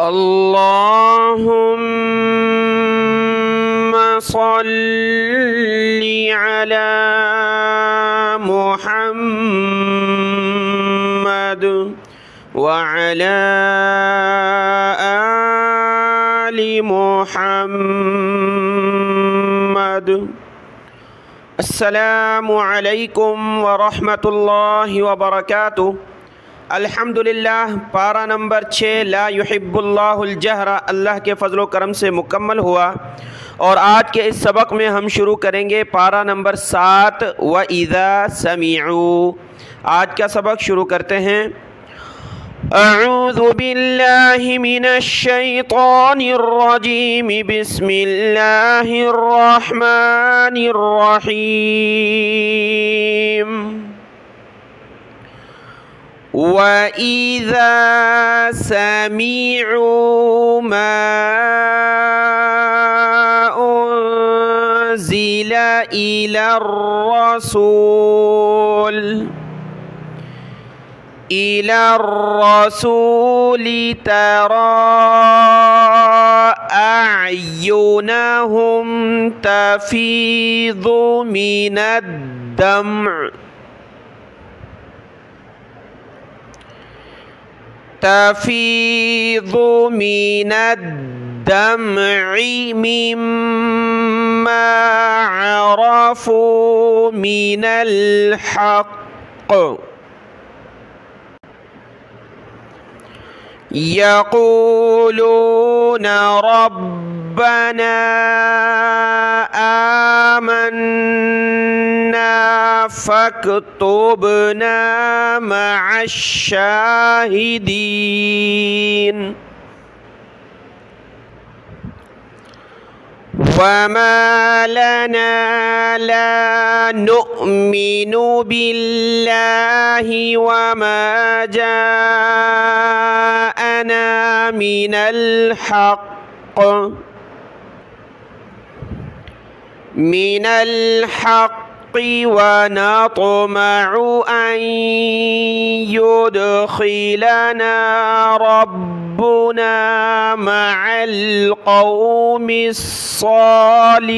अल्लाहुम्मा सल्लि अला मुहम्मद व अला आलि मुहम्मद। अस्सलामु अलैकुम व रहमतुल्लाहि व बरकातुहू। अल्हम्दुलिल्लाह, पारा नंबर 6 ला युहिब्बुल्लाहुल जहरा अल्लाह के फ़ज़्ल व करम से मुकम्मल हुआ और आज के इस सबक में हम शुरू करेंगे पारा नंबर 7 व इज़ा समीअू। आज का सबक शुरू करते हैं। अऊज़ु बिल्लाहि मिनश शैतानिर रजीम, बिस्मिल्लाहिर रहमानिर रहीम। वइज़ा समीअू मा उन्ज़िला इलर रसूल तरा अयुनहुम तफ़ीज़ु मिनद्दम्अ मिम्मा अरफ़ू मिनल हक़्क़ यक़ूलून रब्बना आमन्ना फ़क्तुबना मअश्शाहिदीन। वमा लना ला नुअ्मिनु बिल्लाहि वमा जाअना मिनल हक़्क़ि व नतमअु अन युदखिलना रब्बुना मअल क़ौमिस सालिहीन।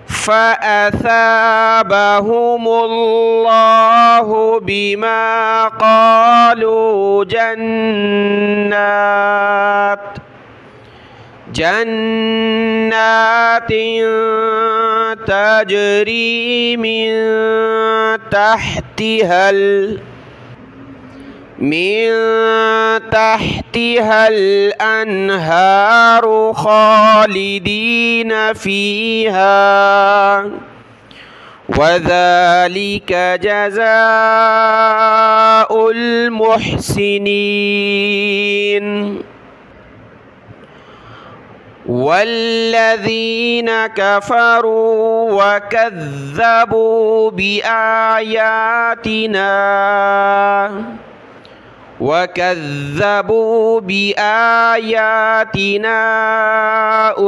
फ़असाबहुमुल्लाहु बिमा क़ालू जन्नातिन तजरी मिन तहतिहल अन्हारु खालिदीन फ़ीहा वज़ालिका जज़ाउल मुहसिनीन। वल्लज़ीन कफ़रू वकज़्ज़बू बिआयातिना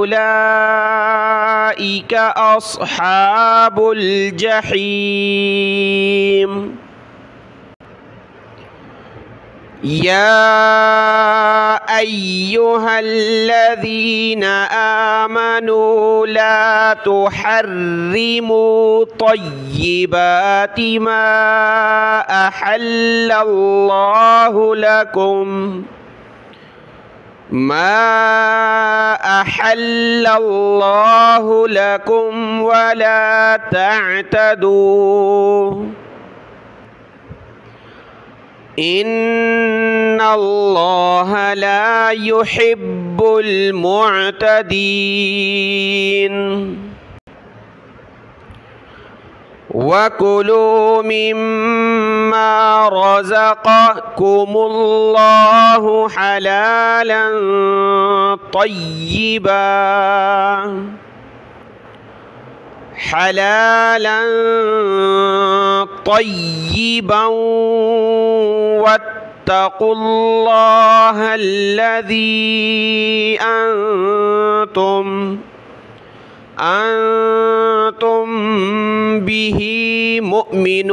उलाइका अस्हाबुल जहीम। या अय्युहल्लज़ीना आमनू ला तुहर्रिमू तय्यिबाति मा अहल्लल्लाहु लकुम वला तअतदू इन्नल्लाह ला युहिब्बुल मुअतदीन। वकुलू मिम्मा रज़क़कुमुल्लाहु हलालन तय्यिबा वत्तक़ुल्लाह अल्लज़ी अंतुम बिही मुमिनून।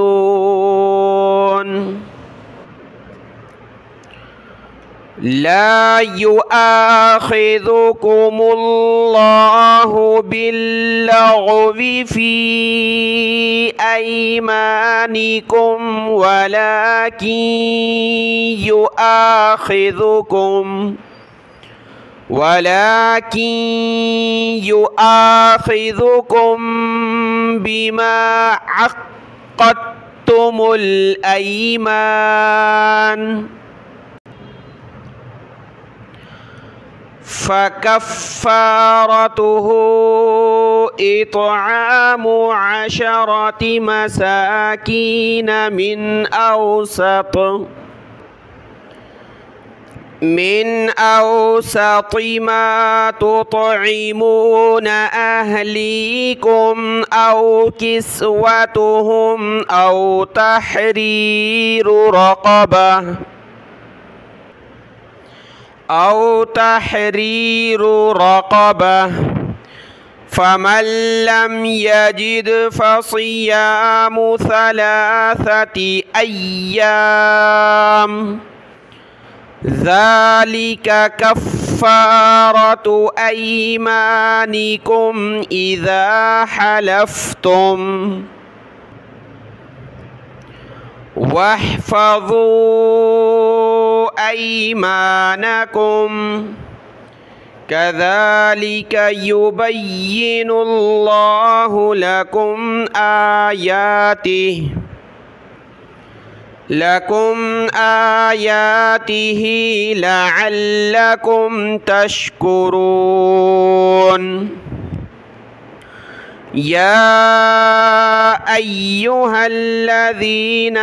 لا يؤاخذكم الله باللغو في أيمانكم ولكن يؤاخذكم بما عقدتم الأيمان فكفارته إطعام 10 مساكين من أوسط ما تطعمون أهليكم أو كسوتهم أو تحرير رقبة فمن لم يجد فصيام 3 أيام ذلك كفارة أيمانكم إذا حلفتم واحفظوا أيمانكم كذلك يبين الله لكم آياته لعلكم تشكرون. يا أيها الذين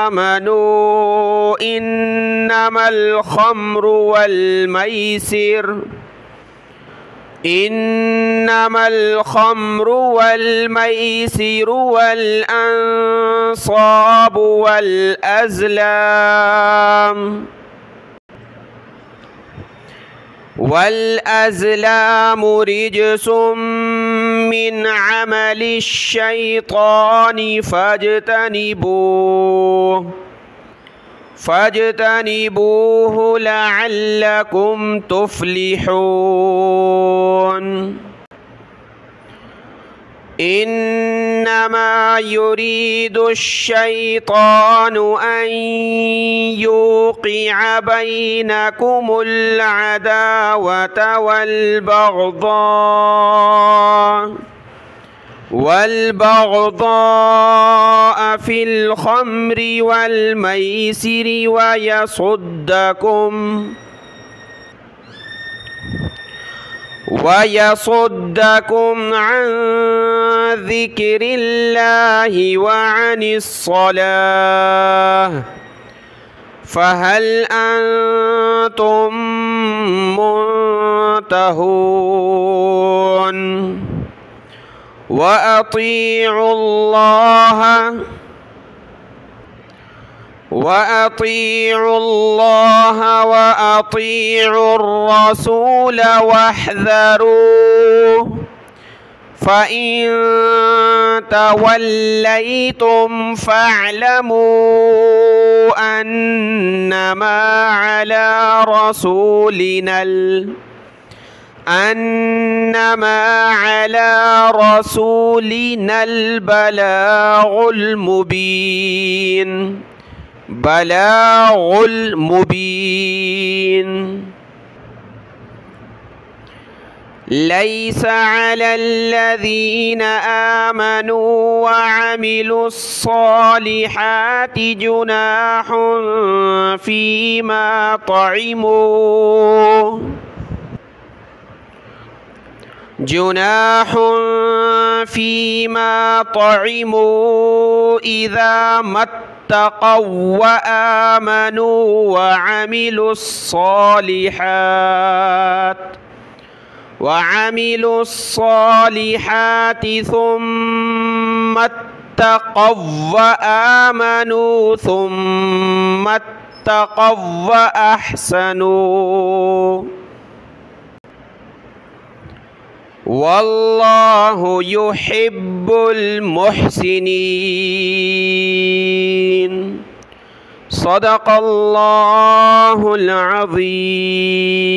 آمنوا إنما الخمر والميسر والأنصاب والأزلام رجس من عمل الشيطان فاجتنبوه لعلكم تفلحون. إنما يريد الشيطان أن يوقع بينكم العداوة والبغضاء في الخمر والميسر ويصدكم عن ذكر الله وعن الصلاة فهل أنتم منتهون. وأطيعوا الله وأطيعوا الرسول واحذروا فإن توليتم فاعلموا أنما على رسولنا البلاغ المبين. ليس على الذين آمنوا وعملوا الصالحات جناح فيما طعموا إذا ما اتقوا وآمنوا وعملوا الصالحات ثم اتقوا وآمنوا ثم اتقوا وأحسنوا والله يحب المحسنين. सदक़ल्लाहुल अज़ीम।